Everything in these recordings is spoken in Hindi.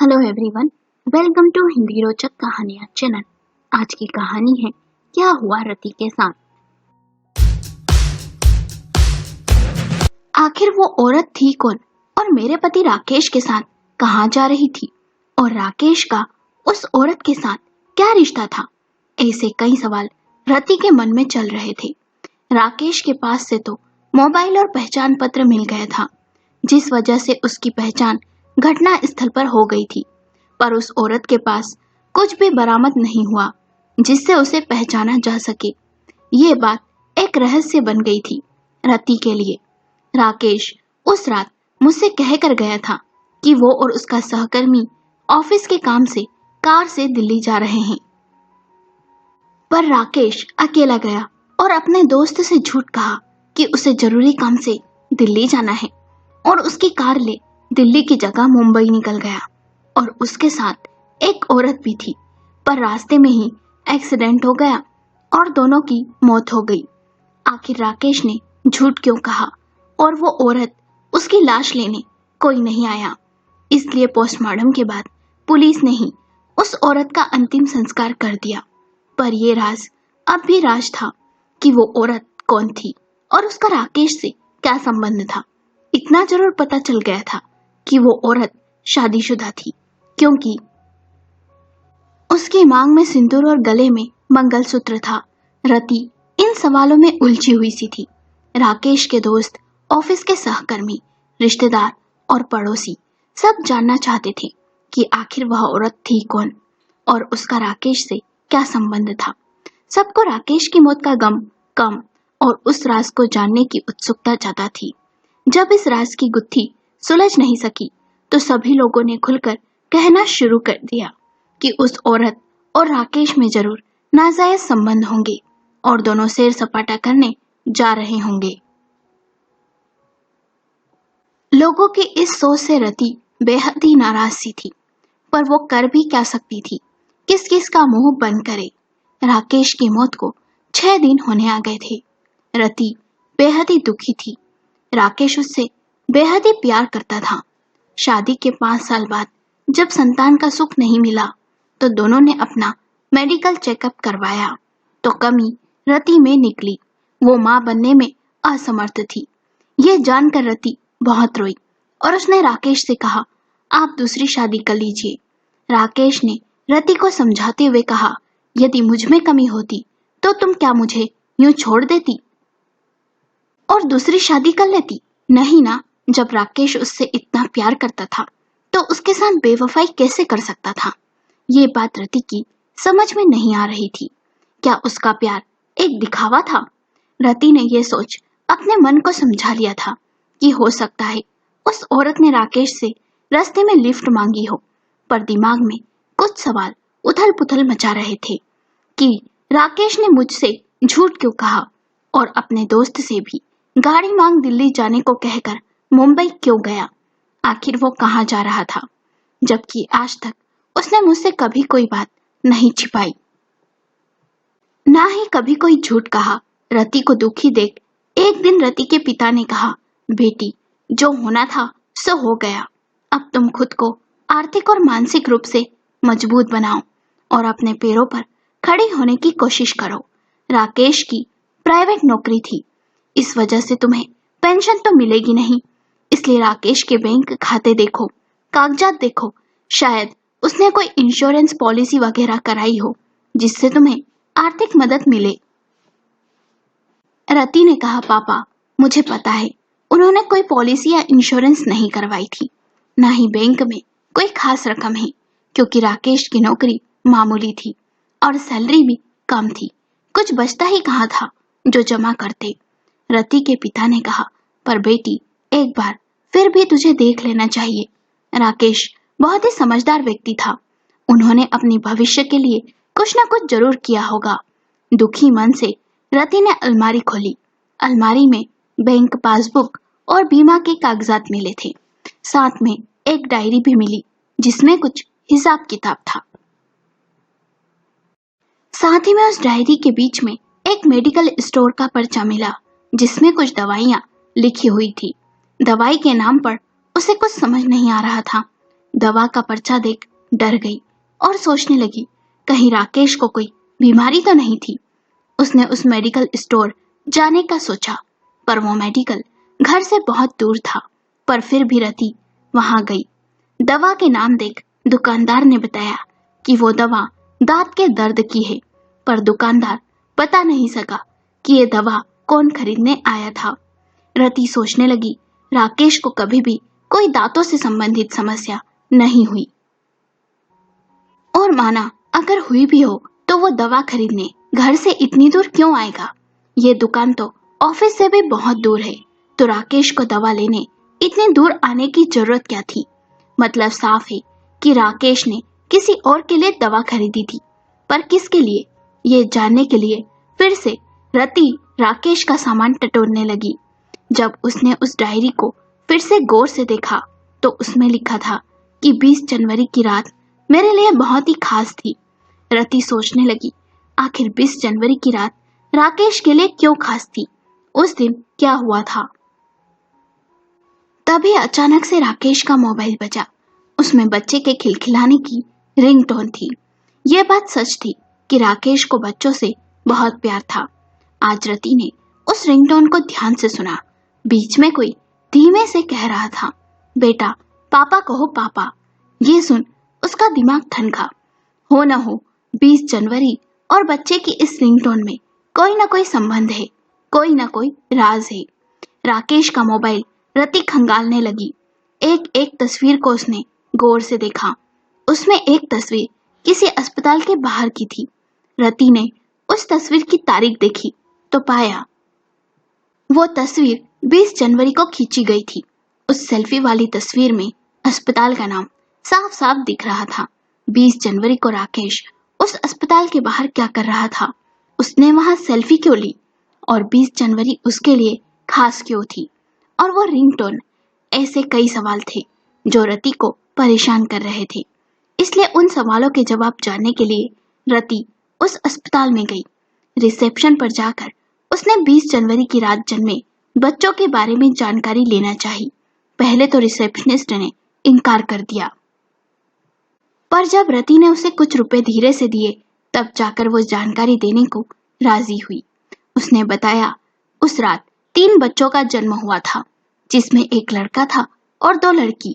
Hello everyone, welcome to Hindi रोचक कहानियां चैनल। आज की कहानी है क्या हुआ रति के साथ। आखिर वो औरत थी कौन और मेरे पति राकेश के साथ कहाँ जा रही थी और राकेश का उस औरत के साथ क्या रिश्ता था। ऐसे कई सवाल रति के मन में चल रहे थे। राकेश के पास से तो मोबाइल और पहचान पत्र मिल गया था, जिस वजह से उसकी पहचान घटना स्थल पर हो गई थी, पर उस औरत के पास कुछ भी बरामद नहीं हुआ जिससे उसे पहचाना जा सके। ये बात एक रहस्य बन गई थी रति के लिए। राकेश उस रात मुझसे कह कर गया था कि वो और उसका सहकर्मी ऑफिस के काम से कार से दिल्ली जा रहे हैं, पर राकेश अकेला गया और अपने दोस्त से झूठ कहा कि उसे जरूरी काम से दिल्ली जाना है और उसकी कार ले दिल्ली की जगह मुंबई निकल गया और उसके साथ एक औरत भी थी, पर रास्ते में ही एक्सीडेंट हो गया और दोनों की मौत हो गई। आखिर राकेश ने झूठ क्यों कहा और वो औरत उसकी लाश लेने कोई नहीं आया, इसलिए पोस्टमार्टम के बाद पुलिस ने ही उस औरत का अंतिम संस्कार कर दिया। पर यह राज अब भी राज था कि वो औरत कौन थी और उसका राकेश से क्या संबंध था। इतना जरूर पता चल गया था कि वो औरत शादीशुदा थी, क्योंकि उसकी मांग में सिंदूर और गले में मंगलसूत्र था। रति इन सवालों में उलझी हुई सी थी। राकेश के दोस्त, ऑफिस के सहकर्मी, रिश्तेदार और पड़ोसी सब जानना चाहते थे कि आखिर वह औरत थी कौन और उसका राकेश से क्या संबंध था। सबको राकेश की मौत का गम कम और उस राज को जानने की उत्सुकता ज्यादा थी। जब इस राज की गुत्थी सुलझ नहीं सकी तो सभी लोगों ने खुलकर कहना शुरू कर दिया कि उस औरत और राकेश में जरूर नाजायज संबंध होंगे और दोनों सैर सपाटा करने जा रहे होंगे। लोगों की इस सोच से रति बेहद ही नाराज सी थी, पर वो कर भी क्या सकती थी। किस किस का मुंह बंद करे। राकेश की मौत को 6 दिन होने आ गए थे। रति बेहद ही दुखी थी। राकेश उससे बेहद ही प्यार करता था। शादी के 5 साल बाद जब संतान का सुख नहीं मिला तो दोनों ने अपना मेडिकल चेकअप करवाया तो कमी रति में निकली। वो मां बनने में असमर्थ थी। ये जानकर रति बहुत रोई और उसने राकेश से कहा, आप दूसरी शादी कर लीजिए। राकेश ने रति को समझाते हुए कहा, यदि मुझ में कमी होती तो तुम क्या मुझे यूं छोड़ देती और दूसरी शादी कर लेती? नहीं ना। जब राकेश उससे इतना प्यार करता था तो उसके साथ बेवफाई कैसे कर सकता था। ये बात रति की समझ में नहीं आ रही थी। क्या उसका प्यार एक दिखावा था? रति ने यह सोच अपने मन को समझा लिया था कि हो सकता है उस औरत ने राकेश से रास्ते में लिफ्ट मांगी हो, पर दिमाग में कुछ सवाल उथल पुथल मचा रहे थे कि राकेश ने मुझसे झूठ क्यों कहा और अपने दोस्त से भी गाड़ी मांग दिल्ली जाने को कहकर मुंबई क्यों गया। आखिर वो कहाँ जा रहा था, जबकि आज तक उसने मुझसे कभी कोई बात नहीं छिपाई, ना ही कभी कोई झूठ कहा। रति को दुखी देख एक दिन रति के पिता ने कहा, बेटी, जो होना था सो हो गया। अब तुम खुद को आर्थिक और मानसिक रूप से मजबूत बनाओ और अपने पैरों पर खड़ी होने की कोशिश करो। राकेश की प्राइवेट नौकरी थी, इस वजह से तुम्हें पेंशन तो मिलेगी नहीं, इसलिए राकेश के बैंक खाते देखो, कागजात देखो, शायद उसने कोई इंश्योरेंस पॉलिसी वगैरह कराई हो जिससे तुम्हें आर्थिक मदद मिले। रति ने कहा, पापा, मुझे पता है उन्होंने कोई पॉलिसी या इंश्योरेंस नहीं करवाई थी, ना ही बैंक में कोई खास रकम है, क्योंकि राकेश की नौकरी मामूली थी और सैलरी भी कम थी। कुछ बचता ही कहाँ था जो जमा करते। रति के पिता ने कहा, पर बेटी, एक बार फिर भी तुझे देख लेना चाहिए। राकेश बहुत ही समझदार व्यक्ति था। उन्होंने अपने भविष्य के लिए कुछ न कुछ जरूर किया होगा। दुखी मन से रति ने अलमारी खोली। अलमारी में बैंक पासबुक और बीमा के कागजात मिले थे। साथ में एक डायरी भी मिली जिसमें कुछ हिसाब किताब था। साथ ही में उस डायरी के बीच में एक मेडिकल स्टोर का पर्चा मिला जिसमें कुछ दवाइयां लिखी हुई थी। दवाई के नाम पर उसे कुछ समझ नहीं आ रहा था। दवा का पर्चा देख डर गई और सोचने लगी कहीं राकेश को कोई बीमारी तो नहीं थी। उसने उस मेडिकल स्टोर जाने का सोचा, पर वो मेडिकल घर से बहुत दूर था। पर फिर भी रति वहां गई। दवा के नाम देख दुकानदार ने बताया कि वो दवा दांत के दर्द की है, पर दुकानदार बता नहीं सका कि ये दवा कौन खरीदने आया था। रति सोचने लगी राकेश को कभी भी कोई दांतों से संबंधित समस्या नहीं हुई, और माना अगर हुई भी हो तो वो दवा खरीदने घर से इतनी दूर क्यों आएगा। ये दुकान तो ऑफिस से भी बहुत दूर है, तो राकेश को दवा लेने इतनी दूर आने की जरूरत क्या थी। मतलब साफ है कि राकेश ने किसी और के लिए दवा खरीदी थी, पर किसके लिए, ये जानने के लिए फिर से रति राकेश का सामान टटोलने लगी। जब उसने उस डायरी को फिर से गौर से देखा तो उसमें लिखा था कि 20 जनवरी की रात मेरे लिए बहुत ही खास थी। रति सोचने लगी आखिर 20 जनवरी की रात राकेश के लिए क्यों खास थी, उस दिन क्या हुआ था। तभी अचानक से राकेश का मोबाइल बजा। उसमें बच्चे के खिलखिलाने की रिंगटोन थी। ये बात सच थी कि राकेश को बच्चों से बहुत प्यार था। आज रति ने उस रिंगटोन को ध्यान से सुना। बीच में कोई धीमे से कह रहा था, बेटा पापा कहो पापा। ये सुन उसका दिमाग ठनका। हो न हो 20 जनवरी और बच्चे की इस रिंगटोन में कोई ना कोई संबंध है, कोई ना कोई राज है। राकेश का मोबाइल रति खंगालने लगी। एक एक तस्वीर को उसने गौर से देखा। उसमें एक तस्वीर किसी अस्पताल के बाहर की थी। रति ने उस तस्वीर की तारीख देखी तो पाया वो तस्वीर 20 जनवरी को खींची गई थी। उस सेल्फी वाली तस्वीर में अस्पताल का नाम साफ साफ दिख रहा था। 20 जनवरी को राकेश उस अस्पताल के बाहर क्या कर रहा था, उसने वहां सेल्फी क्यों ली, और 20 जनवरी उसके लिए खास क्यों थी, और वो रिंगटोन। ऐसे कई सवाल थे जो रति को परेशान कर रहे थे। इसलिए उन सवालों के जवाब जानने के लिए रति उस अस्पताल में गई। रिसेप्शन पर जाकर उसने 20 जनवरी की रात जन्मे बच्चों के बारे में जानकारी लेना चाही। पहले तो रिसेप्शनिस्ट ने इनकार कर दिया, पर जब रति ने उसे कुछ रुपए धीरे से दिए तब जाकर वो जानकारी देने को राजी हुई। उसने बताया उस रात 3 बच्चों का जन्म हुआ था, जिसमें एक लड़का था और 2 लड़की।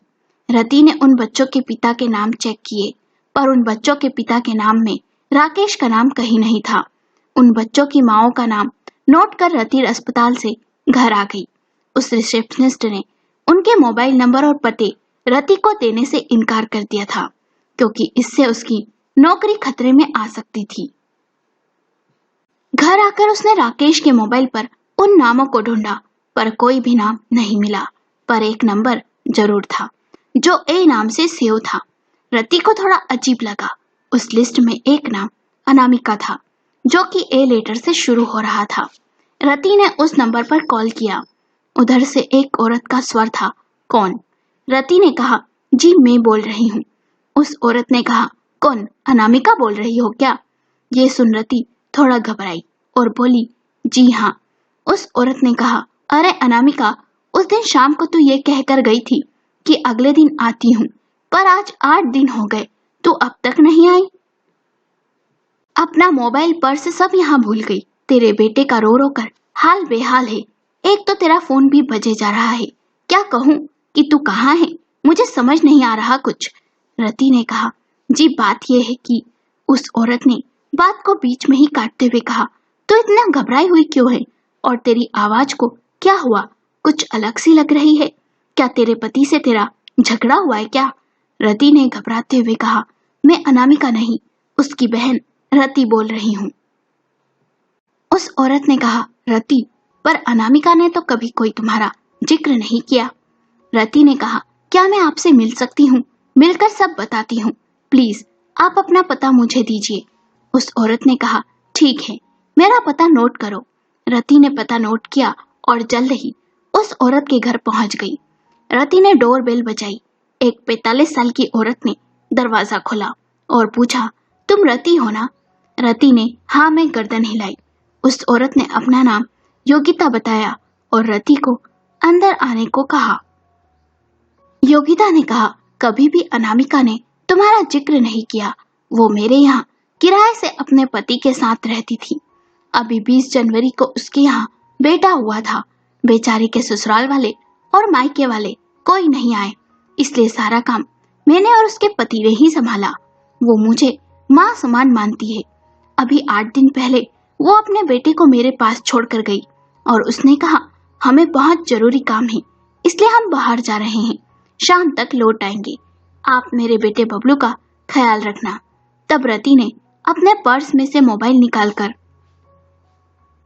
रति ने उन बच्चों के पिता के नाम चेक किए, पर उन बच्चों के पिता के नाम में राकेश का नाम कहीं नहीं था। उन बच्चों की माओं का नाम नोट कर रति अस्पताल से घर आ गई। उस रिसेप्शनिस्ट ने उनके मोबाइल नंबर और पते रति को देने से इनकार कर दिया था, क्योंकि इससे उसकी नौकरी खतरे में आ सकती थी। घर आकर उसने राकेश के मोबाइल पर उन नामों को ढूंढा, पर कोई भी नाम नहीं मिला। पर एक नंबर जरूर था जो ए नाम से सेव था। रति को थोड़ा अजीब लगा। उस लिस्ट में एक नाम अनामिका था, जो कि ए लेटर से शुरू हो रहा था। रति ने उस नंबर पर कॉल किया। उधर से एक औरत का स्वर था, कौन? रति ने कहा, जी मैं बोल रही हूँ। उस औरत ने कहा, कौन, अनामिका बोल रही हो क्या? ये सुन रति थोड़ा घबराई और बोली, जी हाँ। उस औरत ने कहा, अरे अनामिका, उस दिन शाम को तू ये कहकर गई थी कि अगले दिन आती हूँ, पर आज 8 दिन हो गए, तू अब तक नहीं आई। अपना मोबाइल पर्स सब यहाँ भूल गई। तेरे बेटे का रो रो कर हाल बेहाल है। एक तो तेरा फोन भी बजे जा रहा है। क्या कहूँ कि तू कहाँ है, मुझे समझ नहीं आ रहा कुछ। रति ने कहा, जी बात यह है कि। उस औरत ने बात को बीच में ही काटते हुए कहा, तू इतना घबराई हुई क्यों है, और तेरी आवाज को क्या हुआ, कुछ अलग सी लग रही है। क्या तेरे पति से तेरा झगड़ा हुआ है क्या? रति ने घबराते हुए कहा, मैं अनामिका नहीं, उसकी बहन रति बोल रही हूँ। उस औरत ने कहा, रति, पर अनामिका ने तो कभी कोई तुम्हारा जिक्र नहीं किया। रति ने कहा, क्या मैं आपसे मिल सकती हूँ? मिलकर सब बताती हूँ। प्लीज आप अपना पता मुझे दीजिए। उस औरत ने कहा, ठीक है, मेरा पता नोट करो। रति ने पता नोट किया और जल्द ही उस औरत के घर पहुंच गई। रति ने डोर बेल बजाई। एक 45 साल की औरत ने दरवाजा खोला और पूछा, तुम रति हो ना? रति ने हाँ में गर्दन हिलाई। उस औरत ने अपना नाम योगिता बताया और रति को अंदर आने को कहा। योगिता ने कहा, कभी भी अनामिका ने तुम्हारा जिक्र नहीं किया। वो मेरे यहाँ किराए से अपने पति के साथ रहती थी। अभी 20 जनवरी को उसके यहाँ बेटा हुआ था। बेचारी के ससुराल वाले और मायके वाले कोई नहीं आए, इसलिए सारा काम मैंने और उसके पति ने ही संभाला। वो मुझे माँ समान मानती है। अभी 8 दिन पहले वो अपने बेटे को मेरे पास छोड़कर गई और उसने कहा हमें बहुत जरूरी काम है, इसलिए हम बाहर जा रहे हैं, शाम तक लौट आएंगे। आप मेरे बेटे बबलू का ख्याल रखना। तब रति ने अपने पर्स में से मोबाइल निकालकर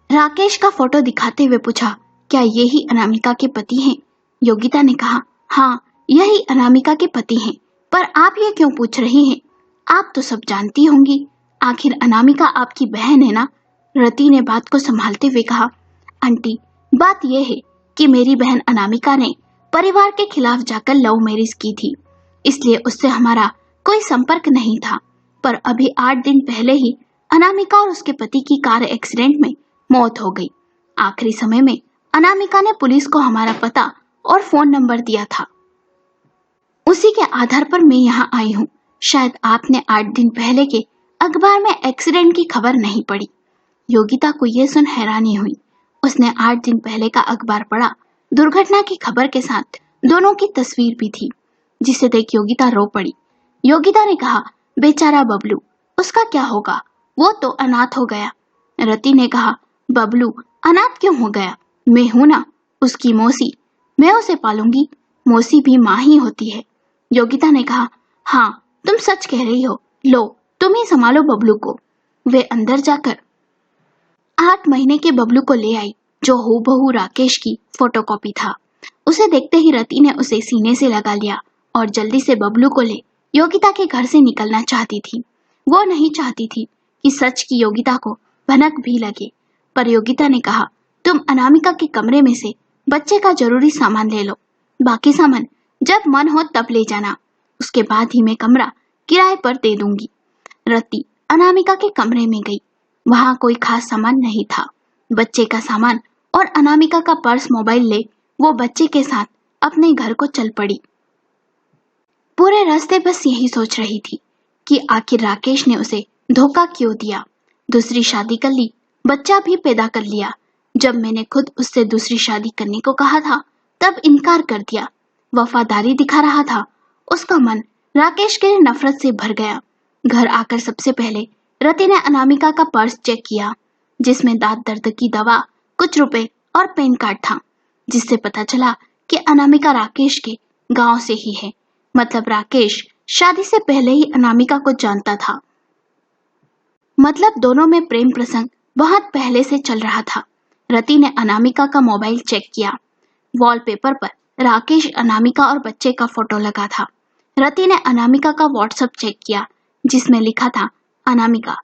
राकेश का फोटो दिखाते हुए पूछा, क्या यही अनामिका के पति हैं? योगिता ने कहा, हाँ यही अनामिका के पति हैं, पर आप ये क्यों पूछ रही हैं? आप तो सब जानती होंगी, आखिर अनामिका आपकी बहन है ना? रति ने बात को संभालते हुए कहा, आंटी बात यह है कि मेरी बहन अनामिका ने परिवार के खिलाफ जाकर लव मैरिज की थी, इसलिए उससे हमारा कोई संपर्क नहीं था। पर अभी 8 दिन पहले ही अनामिका और उसके पति की कार एक्सीडेंट में मौत हो गई। आखिरी समय में अनामिका ने पुलिस को हमारा पता और फोन नंबर दिया था, उसी के आधार पर मैं यहाँ आई हूँ। शायद आपने 8 दिन पहले के अखबार में एक्सीडेंट की खबर नहीं पढ़ी। योगिता को यह सुन हैरानी हुई। उसने 8 दिन पहले का अखबार पढ़ा। दुर्घटना की खबर के साथ दोनों की तस्वीर भी थी, जिसे देख योगिता रो पड़ी। योगिता ने कहा, बेचारा बबलू, उसका क्या होगा? वो तो अनाथ हो गया। रति ने कहा, बबलू अनाथ क्यों हो गया? मैं हूं ना उसकी मौसी, मैं उसे पालूंगी। मौसी भी माँ ही होती है। योगिता ने कहा, हाँ तुम सच कह रही हो, लो तुम ही संभालो बबलू को। वे अंदर जाकर 8 महीने के बबलू को ले आई, जो हूबहू राकेश की फोटोकॉपी था। उसे देखते ही रति ने उसे सीने से लगा लिया और जल्दी से बबलू को ले योगिता के घर से निकलना चाहती थी। वो नहीं चाहती थी कि सच की योगिता को भनक भी लगे, पर योगिता ने कहा, तुम अनामिका के कमरे में से बच्चे का जरूरी सामान ले लो, बाकी सामान जब मन हो तब ले जाना, उसके बाद ही मैं कमरा किराए पर दे दूंगी। रति अनामिका के कमरे में गई। वहां कोई खास सामान नहीं था, बच्चे का सामान और अनामिका का पर्स मोबाइल ले वो बच्चे के साथ अपने घर को चल पड़ी। पूरे रास्ते बस यही सोच रही थी कि आखिर राकेश ने उसे धोखा क्यों दिया। दूसरी शादी कर ली, बच्चा भी पैदा कर लिया। जब मैंने खुद उससे दूसरी शादी करने को कहा था तब इनकार कर दिया। वफादारी दिखा रहा था। उसका मन राकेश के लिए नफरत से भर गया। घर आकर सबसे पहले रति ने अनामिका का पर्स चेक किया, जिसमें दांत दर्द की दवा, कुछ रुपए और पैन कार्ड था, जिससे पता चला कि अनामिका राकेश के गांव से ही है। मतलब राकेश शादी से पहले ही अनामिका को जानता था। मतलब दोनों में प्रेम प्रसंग बहुत पहले से चल रहा था। रति ने अनामिका का मोबाइल चेक किया। वॉलपेपर पर राकेश, अनामिका और बच्चे का फोटो लगा था। रति ने अनामिका का व्हाट्सएप चेक किया, जिसमें लिखा था, अनामिका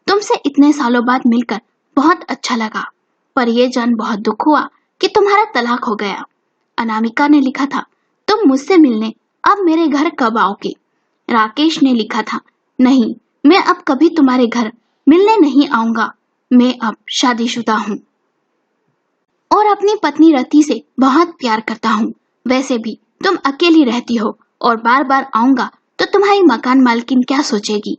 तुमसे इतने सालों बाद मिलकर बहुत अच्छा लगा, पर यह जान बहुत दुख हुआ कि तुम्हारा तलाक हो गया। अनामिका ने लिखा था, तुम मुझसे मिलने अब मेरे घर कब आओगे? राकेश ने लिखा था, नहीं मैं अब कभी तुम्हारे घर मिलने नहीं आऊंगा, मैं अब शादीशुदा हूँ और अपनी पत्नी रति से बहुत प्यार करता हूँ। वैसे भी तुम अकेली रहती हो और बार बार आऊंगा तो तुम्हारी मकान मालकिन क्या सोचेगी?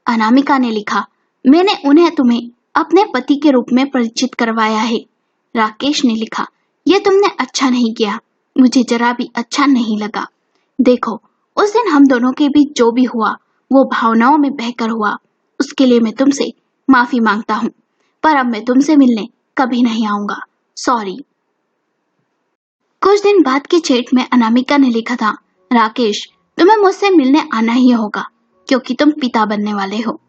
अनामिका ने लिखा, मैंने उन्हें तुम्हें अपने पति के रूप में परिचित करवाया है। राकेश ने लिखा, ये तुमने अच्छा नहीं किया, मुझे जरा भी अच्छा नहीं लगा। देखो उस दिन हम दोनों के बीच जो भी हुआ वो भावनाओं में बहकर हुआ, उसके लिए मैं तुमसे माफी मांगता हूँ, पर अब मैं तुमसे मिलने कभी नहीं आऊंगा, सॉरी। कुछ दिन बाद के चैट में अनामिका ने लिखा था, राकेश तुम्हें मुझसे मिलने आना ही होगा क्योंकि तुम पिता बनने वाले हो।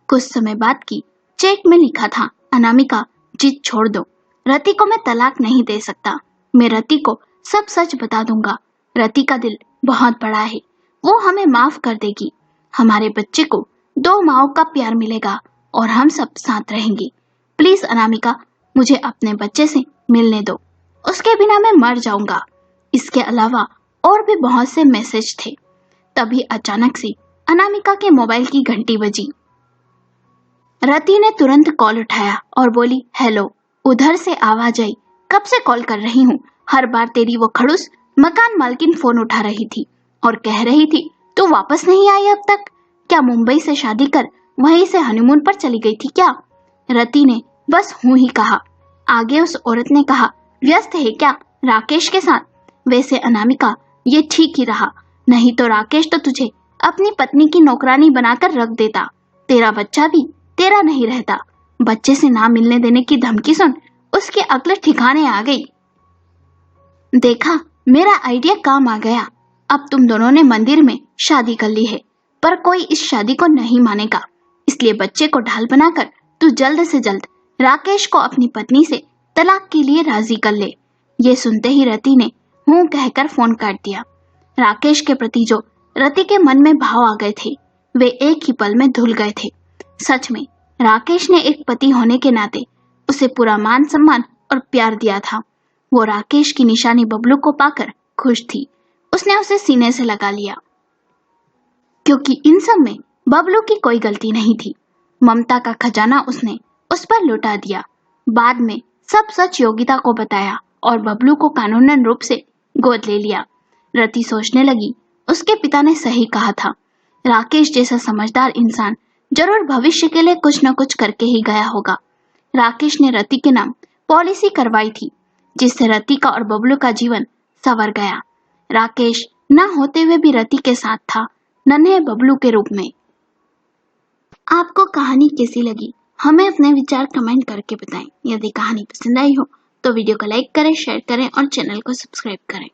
कुछ समय बाद की चेक में लिखा था, अनामिका जिद छोड़ दो, रति को मैं तलाक नहीं दे सकता, मैं रति को सब सच बता दूंगा। रति का दिल बहुत बड़ा है, वो हमें माफ कर देगी। हमारे बच्चे को 2 माओं का प्यार मिलेगा और हम सब साथ रहेंगे। प्लीज अनामिका मुझे अपने बच्चे से मिलने दो, उसके बिना मैं मर जाऊंगा। इसके अलावा और भी बहुत से मैसेज थे। तभी अचानक से अनामिका के मोबाइल की घंटी बजी। रति ने तुरंत कॉल उठाया और बोली, हेलो। उधर से आवाज आई, कब से कॉल कर रही हूँ, हर बार तेरी वो खड़ूस मकान मालकिन फोन उठा रही थी और कह रही थी तू वापस नहीं आई अब तक? क्या मुंबई से शादी कर वहीं से हनीमून पर चली गई थी क्या? रति ने बस हूं ही कहा। आगे उस औरत ने कहा, व्यस्त है क्या राकेश के साथ? वैसे अनामिका, ये ठीक ही रहा, नहीं तो राकेश तो तुझे अपनी पत्नी की नौकरानी बनाकर रख देता। तेरा बच्चा भी तेरा नहीं रहता। बच्चे से ना मिलने देने की धमकी सुन उसकी अक्ल ठिकाने आ गई। देखा, मेरा आइडिया काम आ गया। अब तुम दोनों ने मंदिर में शादी कर ली है, पर कोई इस शादी को नहीं मानेगा, इसलिए बच्चे को ढाल बनाकर तू जल्द से जल्द राकेश को अपनी पत्नी से तलाक के लिए राजी कर ले। ये सुनते ही रति ने हूं कहकर फोन काट दिया। राकेश के प्रति जो रति के मन में भाव आ गए थे वे एक ही पल में धुल गए थे। सच में राकेश ने एक पति होने के नाते उसे पूरा मान सम्मान और प्यार दिया था। वो राकेश की निशानी बबलू को पाकर खुश थी। उसने उसे सीने से लगा लिया, क्योंकि इन सब में बबलू की कोई गलती नहीं थी। ममता का खजाना उसने उस पर लुटा दिया। बाद में सब सच योगिता को बताया और बबलू को कानूनन रूप से गोद ले लिया। रति सोचने लगी, उसके पिता ने सही कहा था। राकेश जैसा समझदार इंसान जरूर भविष्य के लिए कुछ न कुछ करके ही गया होगा। राकेश ने रति के नाम पॉलिसी करवाई थी, जिससे रति का और बबलू का जीवन संवर गया। राकेश न होते हुए भी रति के साथ था, नन्हे बबलू के रूप में। आपको कहानी कैसी लगी हमें अपने विचार कमेंट करके बताएं। यदि कहानी पसंद आई हो तो वीडियो को लाइक करें, शेयर करें और चैनल को सब्सक्राइब करें।